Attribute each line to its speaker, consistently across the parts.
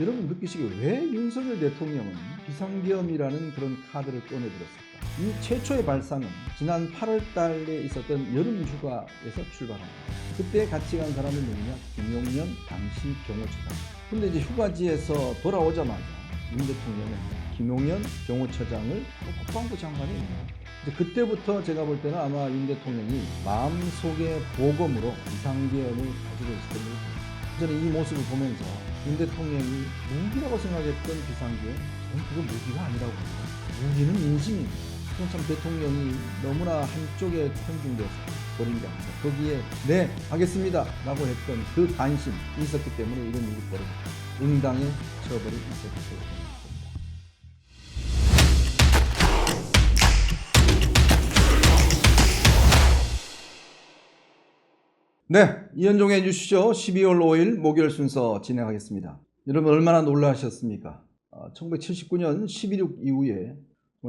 Speaker 1: 여러분 느끼시기에 왜 윤석열 대통령은 비상계엄이라는 그런 카드를 꺼내들었을까? 이 최초의 발상은 지난 8월 달에 있었던 여름휴가에서 출발합니다. 그때 같이 간 사람은 누구냐? 김용년 당시 경호처장. 근데 이제 휴가지에서 돌아오자마자 윤 대통령은 김용년 경호처장을 국방부 장관이 있네요. 그때부터 제가 볼 때는 아마 윤 대통령이 마음속의 보검으로 비상계엄을 가지고 있었던 걸 봅니다. 저는 이 모습을 보면서 윤 대통령이 무기라고 생각했던 비상계엄, 저는 그건 무기가 아니라고 봅니다. 무기는 인심입니다. 그건 참 대통령이 너무나 한쪽에 편중돼서 버린 게 아니라 거기에 네 하겠습니다 라고 했던 그 관심이 있었기 때문에 이런 일이 벌어졌다. 응당의 처벌이 있었기 때문입니다. 네, 이현종의 뉴스쇼 12월 5일 목요일 순서 진행하겠습니다. 여러분 얼마나 놀라셨습니까? 1979년 11.6 이후에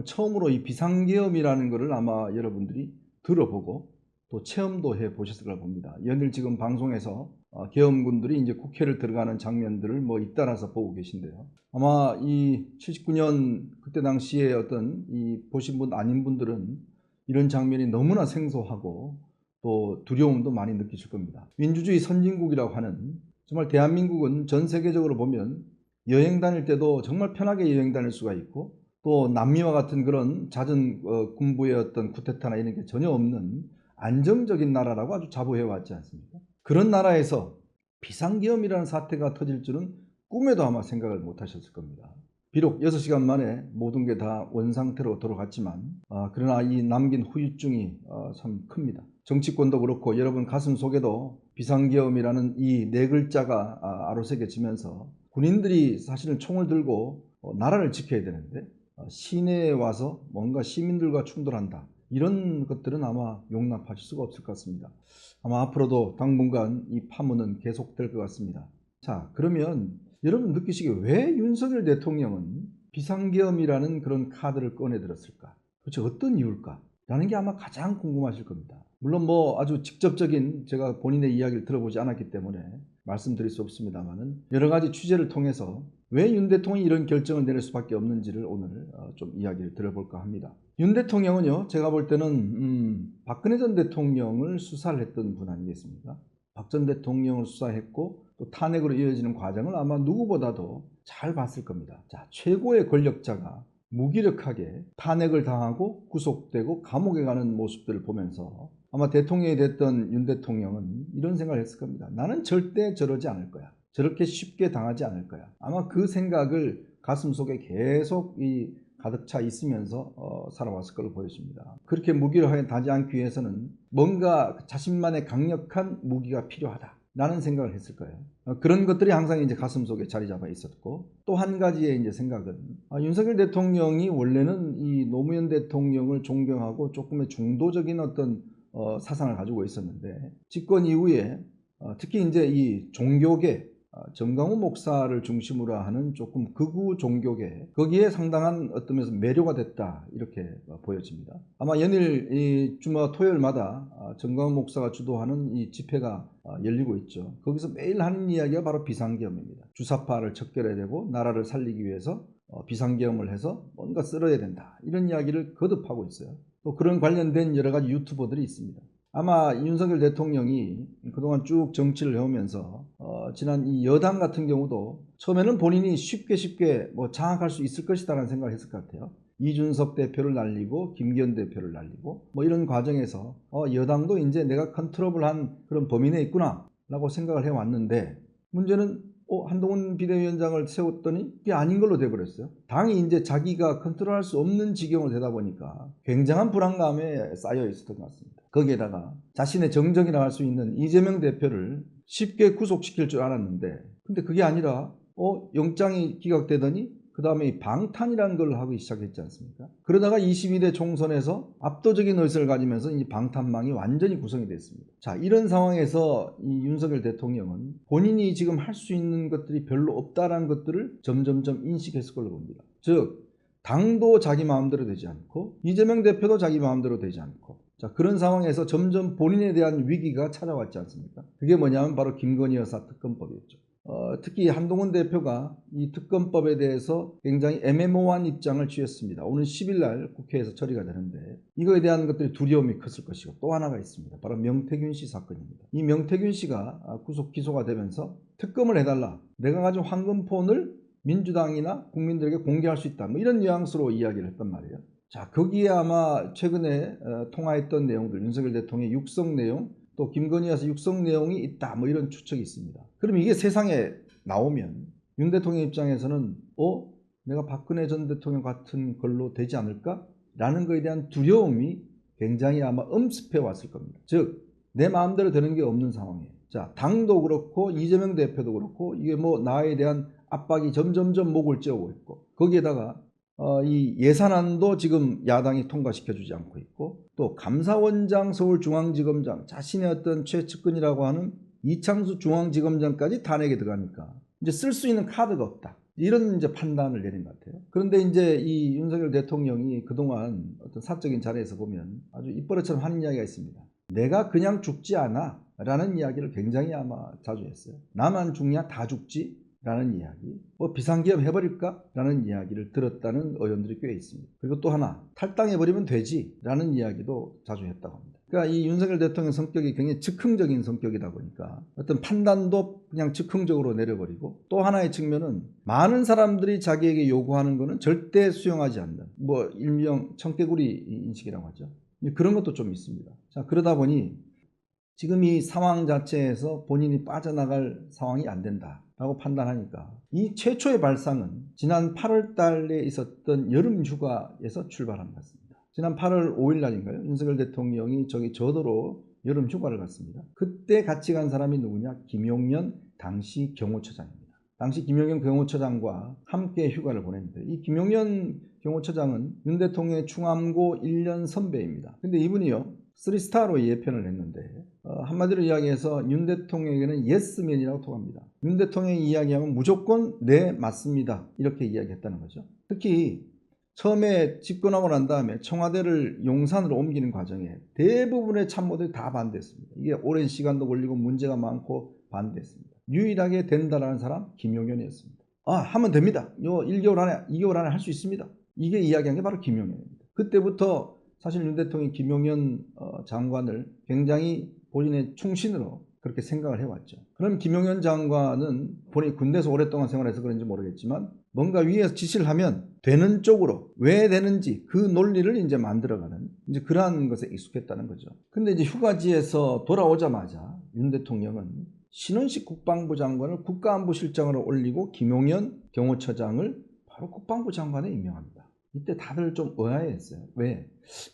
Speaker 1: 처음으로 이 비상계엄이라는 것을 아마 여러분들이 들어보고 또 체험도 해보셨을 걸 봅니다. 연일 지금 방송에서 계엄군들이 이제 국회를 들어가는 장면들을 잇따라서 보고 계신데요. 아마 이 79년 그때 당시에 어떤 이 보신 분 아닌 분들은 이런 장면이 너무나 생소하고 또 두려움도 많이 느끼실 겁니다. 민주주의 선진국이라고 하는 정말 대한민국은 전 세계적으로 보면 여행 다닐 때도 정말 편하게 여행 다닐 수가 있고 또 남미와 같은 그런 잦은 군부의 어떤 쿠데타나 이런 게 전혀 없는 안정적인 나라라고 아주 자부해 왔지 않습니까? 그런 나라에서 비상계엄이라는 사태가 터질 줄은 꿈에도 아마 생각을 못 하셨을 겁니다. 비록 6시간 만에 모든 게 다 원상태로 돌아갔지만 그러나 이 남긴 후유증이 참 큽니다. 정치권도 그렇고 여러분 가슴 속에도 비상계엄이라는 이 네 글자가 아로새겨지면서 군인들이 사실은 총을 들고 나라를 지켜야 되는데 시내에 와서 뭔가 시민들과 충돌한다. 이런 것들은 아마 용납하실 수가 없을 것 같습니다. 아마 앞으로도 당분간 이 파문은 계속될 것 같습니다. 자, 그러면 여러분 느끼시기에 왜 윤석열 대통령은 비상계엄이라는 그런 카드를 꺼내들었을까? 도대체 어떤 이유일까? 라는 게 아마 가장 궁금하실 겁니다. 물론 아주 직접적인 제가 본인의 이야기를 들어보지 않았기 때문에 말씀드릴 수 없습니다만은 여러 가지 취재를 통해서 왜 윤 대통령이 이런 결정을 내릴 수밖에 없는지를 오늘 좀 이야기를 들어볼까 합니다. 윤 대통령은요, 제가 볼 때는 박근혜 전 대통령을 수사를 했던 분 아니겠습니까? 박 전 대통령을 수사했고 또 탄핵으로 이어지는 과정을 아마 누구보다도 잘 봤을 겁니다. 자, 최고의 권력자가 무기력하게 탄핵을 당하고 구속되고 감옥에 가는 모습들을 보면서 아마 대통령이 됐던 윤 대통령은 이런 생각을 했을 겁니다. 나는 절대 저러지 않을 거야. 저렇게 쉽게 당하지 않을 거야. 아마 그 생각을 가슴속에 계속 가득 차 있으면서 살아왔을 걸로 보여집니다. 그렇게 무기력하게 당하지 않기 위해서는 뭔가 자신만의 강력한 무기가 필요하다 라는 생각을 했을 거예요. 그런 것들이 항상 이제 가슴속에 자리 잡아 있었고 또 한 가지의 이제 생각은 윤석열 대통령이 원래는 이 노무현 대통령을 존경하고 조금의 중도적인 어떤 사상을 가지고 있었는데 집권 이후에 특히 이제 이 종교계 정강훈 목사를 중심으로 하는 조금 극우 종교계 거기에 상당한 어떤 면에서 매료가 됐다 이렇게 보여집니다. 아마 연일 이 주말 토요일마다 정강훈 목사가 주도하는 이 집회가 열리고 있죠. 거기서 매일 하는 이야기가 바로 비상계엄입니다. 주사파를 척결해야 되고 나라를 살리기 위해서 비상계엄을 해서 뭔가 쓸어야 된다 이런 이야기를 거듭하고 있어요. 또 그런 관련된 여러 가지 유튜버들이 있습니다. 아마 윤석열 대통령이 그동안 쭉 정치를 해오면서 지난 이 여당 같은 경우도 처음에는 본인이 쉽게 장악할 수 있을 것이다라는 생각을 했을 것 같아요. 이준석 대표를 날리고 김기현 대표를 날리고 이런 과정에서 여당도 이제 내가 컨트롤한 그런 범위 내에 있구나 라고 생각을 해왔는데 문제는 한동훈 비대위원장을 세웠더니 그게 아닌 걸로 돼버렸어요. 당이 이제 자기가 컨트롤할 수 없는 지경으로 되다 보니까 굉장한 불안감에 쌓여 있었던 것 같습니다. 거기에다가 자신의 정적이라 할 수 있는 이재명 대표를 쉽게 구속시킬 줄 알았는데 근데 그게 아니라 영장이 기각되더니 그 다음에 방탄이라는 걸 하기 시작했지 않습니까? 그러다가 22대 총선에서 압도적인 의석을 가지면서 이 방탄망이 완전히 구성이 됐습니다. 자, 이런 상황에서 이 윤석열 대통령은 본인이 지금 할 수 있는 것들이 별로 없다라는 것들을 점점점 인식했을 걸로 봅니다. 즉 당도 자기 마음대로 되지 않고 이재명 대표도 자기 마음대로 되지 않고 자, 그런 상황에서 점점 본인에 대한 위기가 찾아왔지 않습니까? 그게 뭐냐면 바로 김건희 여사 특검법이었죠. 특히 한동훈 대표가 이 특검법에 대해서 굉장히 애매모호한 입장을 취했습니다. 오늘 10일 날 국회에서 처리가 되는데 이거에 대한 것들이 두려움이 컸을 것이고 또 하나가 있습니다. 바로 명태균 씨 사건입니다. 이 명태균 씨가 구속 기소가 되면서 특검을 해달라. 내가 가진 황금폰을 민주당이나 국민들에게 공개할 수 있다. 뭐 이런 뉘앙스로 이야기를 했단 말이에요. 자, 거기에 아마 최근에 통화했던 내용들, 윤석열 대통령의 육성 내용, 또 김건희와서 육성 내용이 있다, 뭐 이런 추측이 있습니다. 그럼 이게 세상에 나오면 윤 대통령 입장에서는 내가 박근혜 전 대통령 같은 걸로 되지 않을까? 라는 거에 대한 두려움이 굉장히 아마 엄습해 왔을 겁니다. 즉, 내 마음대로 되는 게 없는 상황이에요. 자, 당도 그렇고 이재명 대표도 그렇고 이게 뭐 나에 대한 압박이 점점점 목을 찌우고 있고 거기에다가 이 예산안도 지금 야당이 통과시켜주지 않고 있고 또 감사원장 서울중앙지검장 자신의 어떤 최측근이라고 하는 이창수 중앙지검장까지 탄핵에 들어가니까 이제 쓸 수 있는 카드가 없다. 이런 이제 판단을 내린 것 같아요. 그런데 이제 이 윤석열 대통령이 그동안 어떤 사적인 자리에서 보면 아주 입버릇처럼 하는 이야기가 있습니다. 내가 그냥 죽지 않아 라는 이야기를 굉장히 아마 자주 했어요. 나만 죽냐 다 죽지? 라는 이야기, 비상계엄 해버릴까? 라는 이야기를 들었다는 의원들이 꽤 있습니다. 그리고 또 하나, 탈당해버리면 되지? 라는 이야기도 자주 했다고 합니다. 그러니까 이 윤석열 대통령 성격이 굉장히 즉흥적인 성격이다 보니까 어떤 판단도 그냥 즉흥적으로 내려버리고 또 하나의 측면은 많은 사람들이 자기에게 요구하는 것은 절대 수용하지 않는 일명 청개구리 인식이라고 하죠. 그런 것도 좀 있습니다. 자, 그러다 보니 지금 이 상황 자체에서 본인이 빠져나갈 상황이 안 된다라고 판단하니까 이 최초의 발상은 지난 8월 달에 있었던 여름 휴가에서 출발한 것 같습니다. 지난 8월 5일 날인가요? 윤석열 대통령이 저도로 여름 휴가를 갔습니다. 그때 같이 간 사람이 누구냐? 김용현 당시 경호처장입니다. 당시 김용현 경호처장과 함께 휴가를 보냈는데 이 김용현 경호처장은 윤 대통령의 충암고 1년 선배입니다. 근데 이분이요 3스타로 예편을 했는데 한마디로 이야기해서 윤 대통령에게는 예스맨이라고 통합니다. 윤 대통령이 이야기하면 무조건 네 맞습니다 이렇게 이야기했다는 거죠. 특히 처음에 집권하고 난 다음에 청와대를 용산으로 옮기는 과정에 대부분의 참모들이 다 반대했습니다. 이게 오랜 시간도 걸리고 문제가 많고 반대했습니다. 유일하게 된다라는 사람 김용현이었습니다. 하면 됩니다. 요 1개월 안에 2개월 안에 할 수 있습니다. 이게 이야기한 게 바로 김용현입니다. 그때부터 사실 윤 대통령이 김용현 장관을 굉장히 본인의 충신으로 그렇게 생각을 해왔죠. 그럼 김용현 장관은 본인이 군대에서 오랫동안 생활해서 그런지 모르겠지만 뭔가 위에서 지시를 하면 되는 쪽으로 왜 되는지 그 논리를 이제 만들어가는 이제 그러한 것에 익숙했다는 거죠. 근데 이제 휴가지에서 돌아오자마자 윤 대통령은 신원식 국방부 장관을 국가안보실장으로 올리고 김용현 경호처장을 바로 국방부 장관에 임명합니다. 이때 다들 좀 의아해했어요. 왜?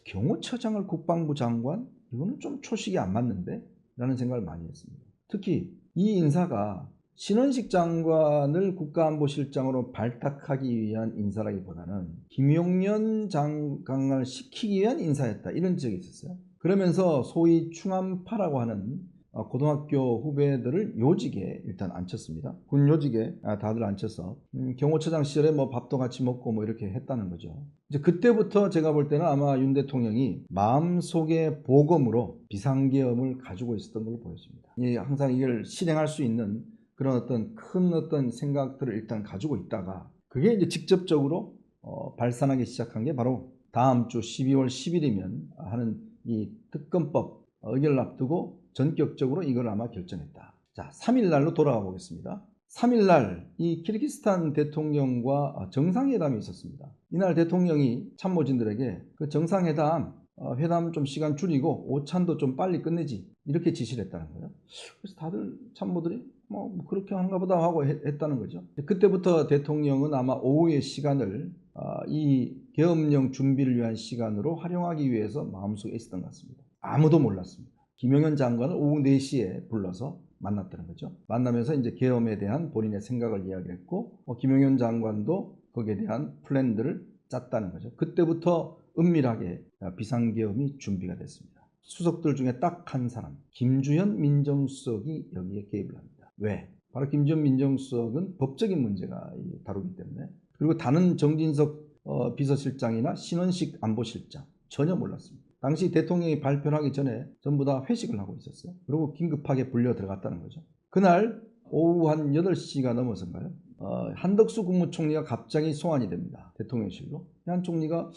Speaker 1: 경호처장을 국방부 장관? 이거는 좀 초식이 안 맞는데? 라는 생각을 많이 했습니다. 특히 이 인사가 신원식 장관을 국가안보실장으로 발탁하기 위한 인사라기보다는 김용현 장관을 시키기 위한 인사였다. 이런 지적이 있었어요. 그러면서 소위 충암파라고 하는 고등학교 후배들을 요직에 일단 앉혔습니다. 군 요직에 다들 앉혀서 경호처장 시절에 밥도 같이 먹고 이렇게 했다는 거죠. 이제 그때부터 제가 볼 때는 아마 윤 대통령이 마음속의 보검으로 비상계엄을 가지고 있었던 걸로 보였습니다. 항상 이걸 실행할 수 있는 그런 큰 생각들을 일단 가지고 있다가 그게 이제 직접적으로 발산하기 시작한 게 바로 다음 주 12월 10일이면 하는 이 특검법 의결을 앞두고 전격적으로 이걸 아마 결정했다. 자, 3일 날로 돌아가 보겠습니다. 3일 날 이 키르기스탄 대통령과 정상회담이 있었습니다. 이날 대통령이 참모진들에게 그 정상회담 회담 좀 시간 줄이고 오찬도 좀 빨리 끝내지 이렇게 지시를 했다는 거예요. 그래서 다들 참모들이 그렇게 하는가 보다 하고 했다는 거죠. 그때부터 대통령은 아마 오후의 시간을 이 계엄령 준비를 위한 시간으로 활용하기 위해서 마음속에 있었던 것 같습니다. 아무도 몰랐습니다. 김용현 장관을 오후 4시에 불러서 만났다는 거죠. 만나면서 이제 계엄에 대한 본인의 생각을 이야기했고 김용현 장관도 거기에 대한 플랜들을 짰다는 거죠. 그때부터 은밀하게 비상계엄이 준비가 됐습니다. 수석들 중에 딱 한 사람 김주현 민정수석이 여기에 개입을 합니다. 왜? 바로 김주현 민정수석은 법적인 문제가 다루기 때문에 그리고 다른 정진석 비서실장이나 신원식 안보실장 전혀 몰랐습니다. 당시 대통령이 발표를 하기 전에 전부 다 회식을 하고 있었어요. 그리고 긴급하게 불려 들어갔다는 거죠. 그날 오후 한 8시가 넘어서인가요? 한덕수 국무총리가 갑자기 소환이 됩니다. 대통령실로. 한 총리가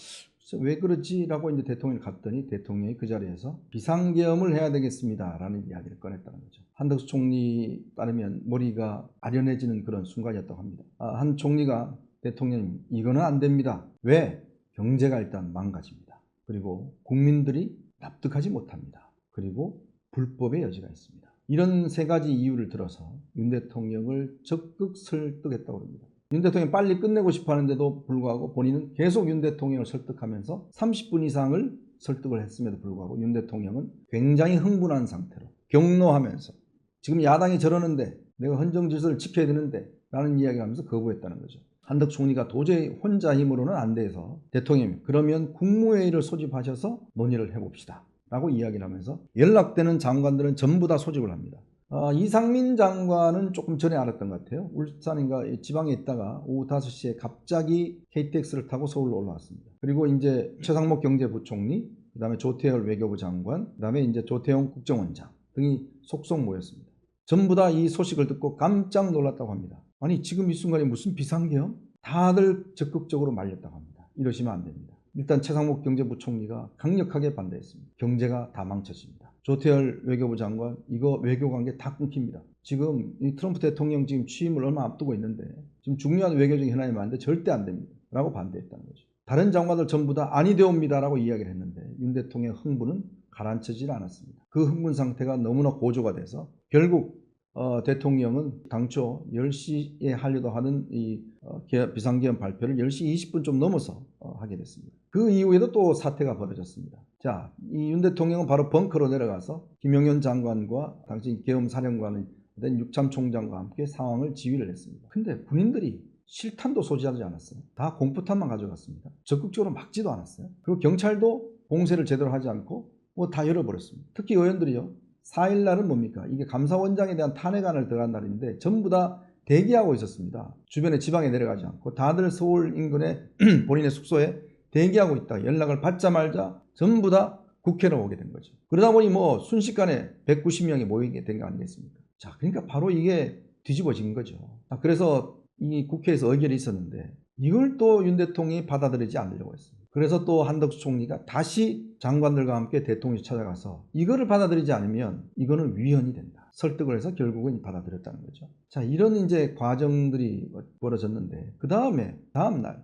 Speaker 1: 왜 그러지? 라고 이제 대통령을 갔더니 대통령이 그 자리에서 비상계엄을 해야 되겠습니다. 라는 이야기를 꺼냈다는 거죠. 한덕수 총리 따르면 머리가 아련해지는 그런 순간이었다고 합니다. 한 총리가 대통령님, 이거는 안 됩니다. 왜? 경제가 일단 망가집니다. 그리고 국민들이 납득하지 못합니다. 그리고 불법의 여지가 있습니다. 이런 3가지 이유를 들어서 윤 대통령을 적극 설득했다고 합니다. 윤 대통령이 빨리 끝내고 싶어 하는데도 불구하고 본인은 계속 윤 대통령을 설득하면서 30분 이상을 설득을 했음에도 불구하고 윤 대통령은 굉장히 흥분한 상태로 격노하면서 지금 야당이 저러는데 내가 헌정질서를 지켜야 되는데 라는 이야기하면서 거부했다는 거죠. 한덕수 총리가 도저히 혼자 힘으로는 안 돼서 대통령이 그러면 국무회의를 소집하셔서 논의를 해봅시다 라고 이야기를 하면서 연락되는 장관들은 전부 다 소집을 합니다. 이상민 장관은 조금 전에 알았던 것 같아요. 울산인가 지방에 있다가 오후 5시에 갑자기 KTX를 타고 서울로 올라왔습니다. 그리고 이제 최상목 경제부총리, 그 다음에 조태열 외교부 장관, 그 다음에 이제 조태용 국정원장 등이 속속 모였습니다. 전부 다 이 소식을 듣고 깜짝 놀랐다고 합니다. 아니 지금 이 순간에 무슨 비상계엄? 다들 적극적으로 말렸다고 합니다. 이러시면 안 됩니다. 일단 최상목 경제부총리가 강력하게 반대했습니다. 경제가 다 망쳐집니다. 조태열 외교부 장관, 이거 외교관계 다 끊깁니다. 지금 이 트럼프 대통령 지금 취임을 얼마 앞두고 있는데 지금 중요한 외교적인 현안이 많은데 절대 안 됩니다. 라고 반대했다는 거죠. 다른 장관들 전부 다 아니 되옵니다 라고 이야기를 했는데 윤 대통령의 흥분은 가라앉히질 않았습니다. 그 흥분 상태가 너무나 고조가 돼서 결국 대통령은 당초 10시에 하려고 하는 이 비상계엄 발표를 10시 20분 좀 넘어서 하게 됐습니다. 그 이후에도 또 사태가 벌어졌습니다. 자, 이 윤 대통령은 바로 벙커로 내려가서 김용현 장관과 당시 계엄 사령관이 된 육참 총장과 함께 상황을 지휘를 했습니다. 근데 군인들이 실탄도 소지하지 않았어요. 다 공포탄만 가져갔습니다. 적극적으로 막지도 않았어요. 그리고 경찰도 봉쇄를 제대로 하지 않고 뭐 다 열어버렸습니다. 특히 의원들이요. 4일날은 뭡니까? 이게 감사원장에 대한 탄핵안을 들어간 날인데 전부 다 대기하고 있었습니다. 주변에 지방에 내려가지 않고 다들 서울 인근에 본인의 숙소에 대기하고 있다. 연락을 받자마자 전부 다 국회로 오게 된 거죠. 그러다 보니 뭐 순식간에 190명이 모이게 된 거 아니겠습니까? 자, 그러니까 바로 이게 뒤집어진 거죠. 그래서 이 국회에서 의결이 있었는데 이걸 또 윤 대통령이 받아들이지 않으려고 했습니다. 그래서 또 한덕수 총리가 다시 장관들과 함께 대통령이 찾아가서 이거를 받아들이지 않으면 이거는 위헌이 된다. 설득을 해서 결국은 받아들였다는 거죠. 자, 이런 이제 과정들이 벌어졌는데 다음 날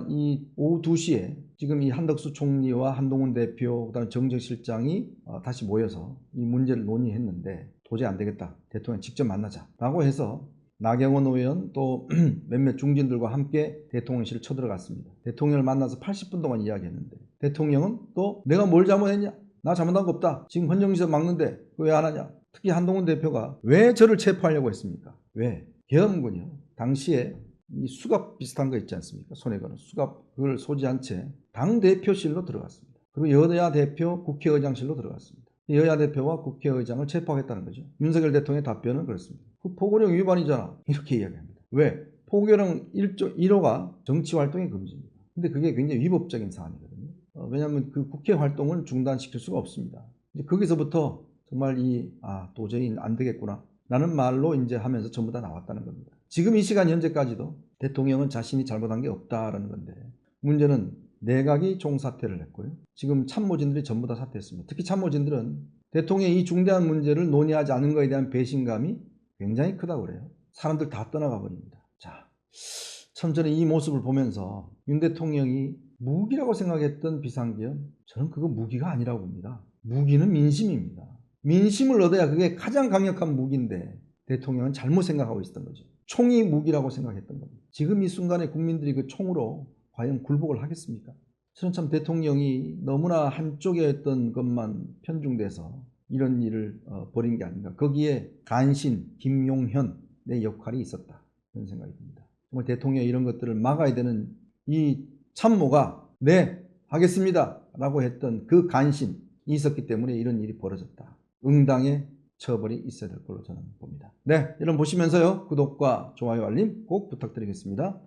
Speaker 1: 이 오후 2시에 지금 이 한덕수 총리와 한동훈 대표 그다음에 정책실장이 다시 모여서 이 문제를 논의했는데 도저히 안 되겠다. 대통령 직접 만나자라고 해서 나경원 의원 또 몇몇 중진들과 함께 대통령실을 쳐들어갔습니다. 대통령을 만나서 80분 동안 이야기했는데 대통령은 또 내가 뭘 잘못했냐? 나 잘못한 거 없다. 지금 헌정지서 막는데 왜 안 하냐? 특히 한동훈 대표가 왜 저를 체포하려고 했습니까? 왜? 계엄군요. 당시에 이 수갑 비슷한 거 있지 않습니까? 손에 거는 수갑 그걸 소지한 채 당대표실로 들어갔습니다. 그리고 여야 대표 국회의장실로 들어갔습니다. 여야 대표와 국회의장을 체포하겠다는 거죠. 윤석열 대통령의 답변은 그렇습니다. 그 포고령 위반이잖아. 이렇게 이야기합니다. 왜? 포고령 1조 1호가 정치활동의 금지입니다. 근데 그게 굉장히 위법적인 사안이거든요. 왜냐하면 그 국회 활동을 중단시킬 수가 없습니다. 이제 거기서부터 정말 도저히 안 되겠구나 라는 말로 이제 하면서 전부 다 나왔다는 겁니다. 지금 이 시간 현재까지도 대통령은 자신이 잘못한 게 없다라는 건데 문제는 내각이 총사퇴를 했고요. 지금 참모진들이 전부 다 사퇴했습니다. 특히 참모진들은 대통령이 이 중대한 문제를 논의하지 않은 것에 대한 배신감이 굉장히 크다고 그래요. 사람들 다 떠나가 버립니다. 자, 참 저는 이 모습을 보면서 윤 대통령이 무기라고 생각했던 비상계엄, 저는 그거 무기가 아니라고 봅니다. 무기는 민심입니다. 민심을 얻어야 그게 가장 강력한 무기인데 대통령은 잘못 생각하고 있었던 거죠. 총이 무기라고 생각했던 겁니다. 지금 이 순간에 국민들이 그 총으로 과연 굴복을 하겠습니까? 저는 참 대통령이 너무나 한쪽에 했던 것만 편중돼서 이런 일을 벌인 게 아닌가. 거기에 간신, 김용현의 역할이 있었다. 그런 생각이 듭니다. 정말 대통령이 이런 것들을 막아야 되는 이 참모가 네, 하겠습니다 라고 했던 그 간신이 있었기 때문에 이런 일이 벌어졌다. 응당의 처벌이 있어야 될 걸로 저는 봅니다. 네, 여러분 보시면서요. 구독과 좋아요, 알림 꼭 부탁드리겠습니다.